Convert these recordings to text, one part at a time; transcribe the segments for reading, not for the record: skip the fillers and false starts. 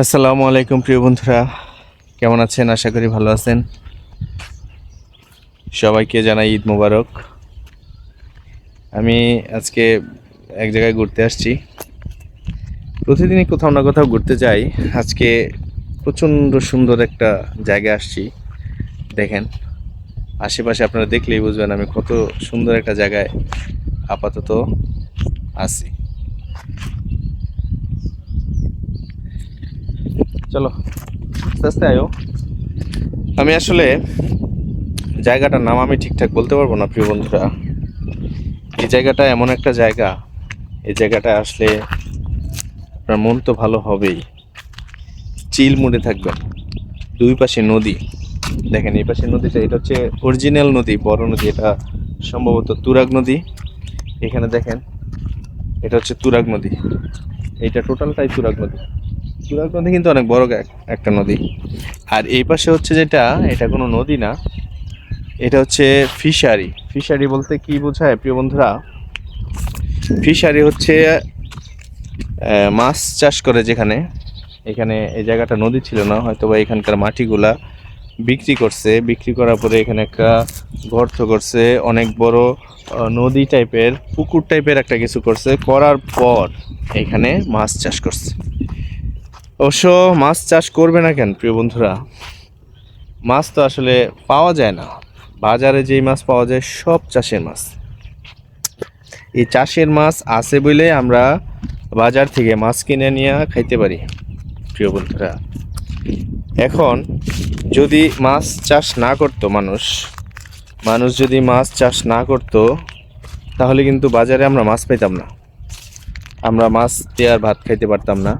আসসালামু আলাইকুম প্রিয় বন্ধুরা, কেমন আছেন? আশা করি ভালো আছেন। সবাইকে জানাই ঈদ মোবারক। আমি আজকে এক জায়গায় ঘুরতে আসছি। প্রতিদিনই কোথাও না কোথাও ঘুরতে যাই। আজকে প্রচণ্ড সুন্দর একটা জায়গায় আসছি। দেখেন, আশেপাশে আপনারা দেখলেই বুঝবেন আমি কত সুন্দর একটা জায়গায় আপাতত আছি। চলো আস্তে আস্তে আয়ো। আমি আসলে জায়গাটার নাম আমি ঠিকঠাক বলতে পারবো না প্রিয় বন্ধুরা। এই জায়গাটা এমন একটা জায়গা, এই জায়গাটা আসলে আপনার মন তো ভালো হবেই, চিল মুডে থাকবেন। দুই পাশে নদী, দেখেন এই পাশে নদীটা, এটা হচ্ছে অরিজিনাল নদী, বড় নদী, এটা সম্ভবত তুরাগ নদী। এখানে দেখেন, এটা হচ্ছে তুরাগ নদী, এইটা টোটালটাই তুরাগ নদী। তুরাগ নদী কিন্তু অনেক বড় একটা নদী। আর এই পাশে হচ্ছে যেটা, এটা কোনো নদী না, এটা হচ্ছে ফিশারি। ফিশারি বলতে কি বোঝায় প্রিয় বন্ধুরা? ফিশারি হচ্ছে মাছ চাষ করে যেখানে। এখানে এই জায়গাটা নদী ছিল না, হয়তো বা এখানকার মাটিগুলা বিক্রি করছে, বিক্রি করার পরে এখানে একটা গর্ত করছে, অনেক বড় নদী টাইপের, পুকুর টাইপের একটা কিছু করছে, করার পর এখানে মাছ চাষ করছে। অবশ্য মাছ চাষ করবে না কেন প্রিয় বন্ধুরা? মাছ তো আসলে পাওয়া যায় না, বাজারে যেই মাছ পাওয়া যায় সব চাষের মাছ। এই চাষের মাছ আছে বলে আমরা বাজার থেকে মাছ কিনে নিয়ে খাইতে পারি প্রিয় বন্ধুরা। এখন যদি মাছ চাষ না করতো মানুষ যদি মাছ চাষ না করতো, তাহলে কিন্তু বাজারে আমরা মাছ পাইতাম না, আমরা মাছ দিয়ে আর ভাত খাইতে পারতাম না।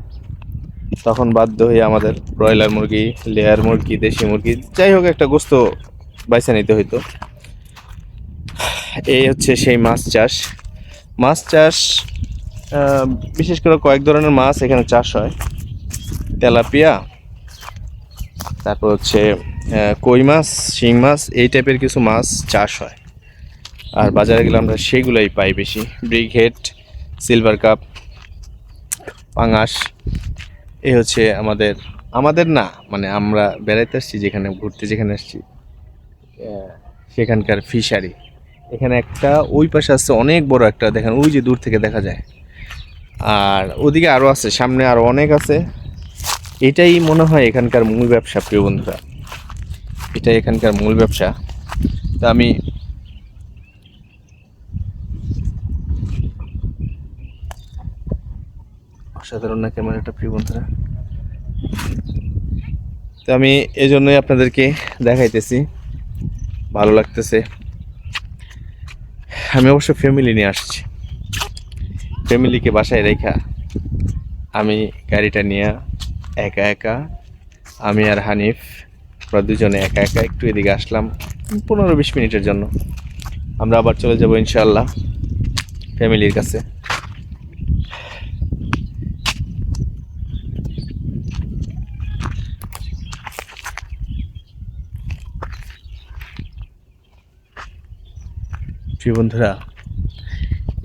তখন বাধ্য হয়ে আমাদের ব্রয়লার মুরগি, লেয়ার মুরগি, দেশি মুরগি, যাই হোক একটা গোস্ত বাইছে নিতে হইতো। এই হচ্ছে সেই মাছ চাষ। মাছ চাষ বিশেষ করে কয়েক ধরনের মাছ এখানে চাষ হয়। তেলাপিয়া, তারপর হচ্ছে কই মাছ, শিং মাছ, এই টাইপের কিছু মাছ চাষ হয়। আর বাজারে গেলে আমরা সেগুলোই পাই বেশি, ব্রিগহেড, সিলভার কাপ, পাঙাশ। এই হচ্ছে আমাদের আমাদের না, মানে আমরা বেড়াইতে আসছি যেখানে, ঘুরতে যেখানে আসছি, সেখানকার ফিশারি। এখানে একটা ওই পাশে আছে অনেক বড় একটা, দেখেন ওই যে দূর থেকে দেখা যায়। আর ওদিকে আরও আছে, সামনে আরও অনেক আছে। এটাই মনে হয় এখানকার মূল ব্যবসা প্রিয় বন্ধুরা, এটাই এখানকার মূল ব্যবসা। তো আমি অসাধারণ না ক্যামেরাটা প্রিয় বন্ধুরা? তো আমি এই জন্যই আপনাদেরকে দেখাইতেছি, ভালো লাগতেছে। আমি অবশ্য ফ্যামিলি নিয়ে আসছি, ফ্যামিলিকে বাসায় রেখা আমি গাড়িটা নিয়ে একা একা, আমি আর হানিফ, আমরা দুজনে একা একা একটু এদিকে আসলাম 15-20 মিনিটের জন্য। আমরা আবার চলে যাব ইনশাআল্লাহ ফ্যামিলির কাছে। প্রিয় বন্ধুরা,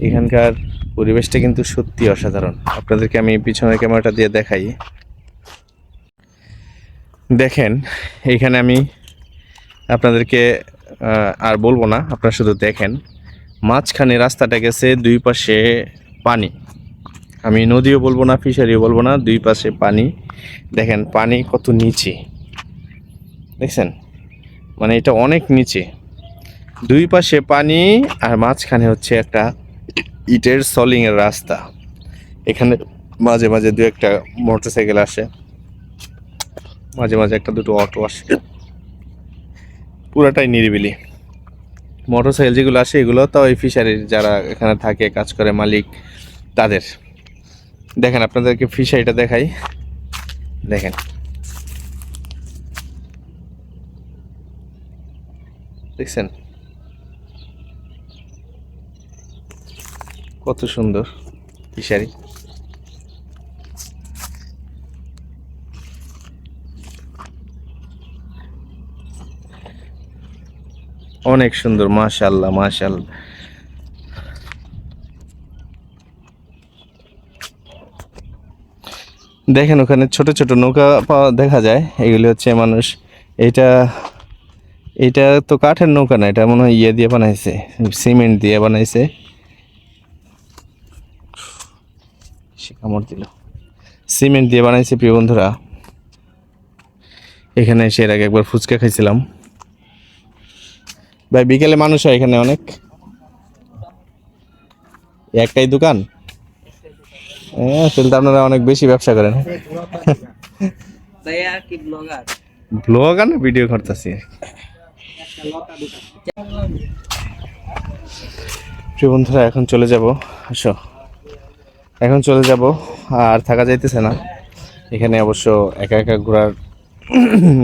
এখানকার পরিবেশটা কিন্তু সত্যি অসাধারণ। আপনাদেরকে আমি পিছনের ক্যামেরাটা দিয়ে দেখাই। দেখেন, এইখানে আমি আপনাদেরকে আর বলবো না, আপনারা শুধু দেখেন। মাঝখানে রাস্তাটা গেছে, দুই পাশে পানি। আমি নদীও বলবো না, ফিশারিও বলবো না, দুই পাশে পানি। দেখেন পানি কত নিচে, দেখছেন? মানে এটা অনেক নিচে, দুই পাশে পানি, আর মাঝখানে হচ্ছে একটা ইটের সলিংয়ের রাস্তা। এখানে মাঝে মাঝে দু একটা মোটরসাইকেল আসে, মাঝে মাঝে একটা দুটো অটো আসে, পুরাটাই নিরিবিলি। মোটরসাইকেল যেগুলো আসে এগুলো তো ওই ফিশারির যারা এখানে থাকে, কাজ করে, মালিক, তাদের। দেখেন আপনাদেরকে ফিশারিটা দেখাই, দেখেন দেখছেন কত সুন্দর ফিশারি। অনেক সুন্দর, মাশাআল্লাহ মাশাআল্লাহ। দেখেন ওখানে ছোট ছোট নৌকা পাওয়া দেখা যায়, এগুলি হচ্ছে মানুষ। এটা এটা তো কাঠের নৌকা না, এটা মনে হয় ইয়ে দিয়ে বানাইছে, সিমেন্ট দিয়ে বানাইছে। কামড় দিল। সিমেন্ট দিয়ে বানাইছে প্রিয় বন্ধুরা। এখানে এসে এর আগে একবার ফুচকা খাইছিলাম। ভাই বিকেলে মানুষ হয় এখানে অনেক? একটাই দোকান? হ্যাঁ, তাহলে তো আপনারা অনেক বেশি ব্যবসা করেন। ব্লগার না ভিডিও করতেছি। প্রিয় বন্ধুরা এখন চলে যাব, আসো এখন চলে যাব, আর থাকা যাইতেছে না এখানে। অবশ্য একা একা ঘোরার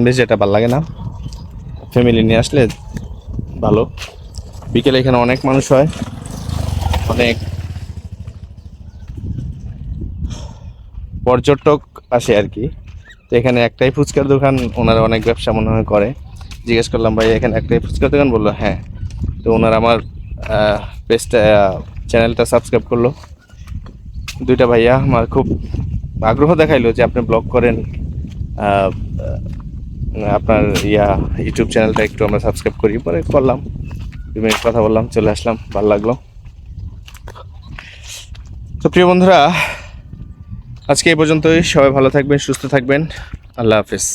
বেশ এটা ভালো লাগে না, ফ্যামিলি নিয়ে আসলে ভালো। বিকেলে এখানে অনেক মানুষ হয়, অনেক পর্যটক আসে আর কি। তো এখানে একটাই ফুচকার দোকান, ওনারা অনেক ব্যবসা মনে হয় করে। জিজ্ঞেস করলাম ভাই এখানে একটাই ফুচকার দোকান, বললো হ্যাঁ। তো ওনারা আমার পেজটা চ্যানেলটা সাবস্ক্রাইব করলো। দুইটা ভাইয়া আমার খুব আগ্রহ দেখাইলো যে আপনি ব্লগ করেন, আহ, আপনার ইউটিউব চ্যানেলটা একটু আমরা সাবস্ক্রাইব করি। পরে করলাম, 2 মিনিট কথা বললাম, চলে আসলাম, ভালো লাগলো। তো প্রিয় বন্ধুরা আজকে এই পর্যন্তই। সবাই ভালো থাকবেন, সুস্থ থাকবেন। আল্লাহ হাফেজ।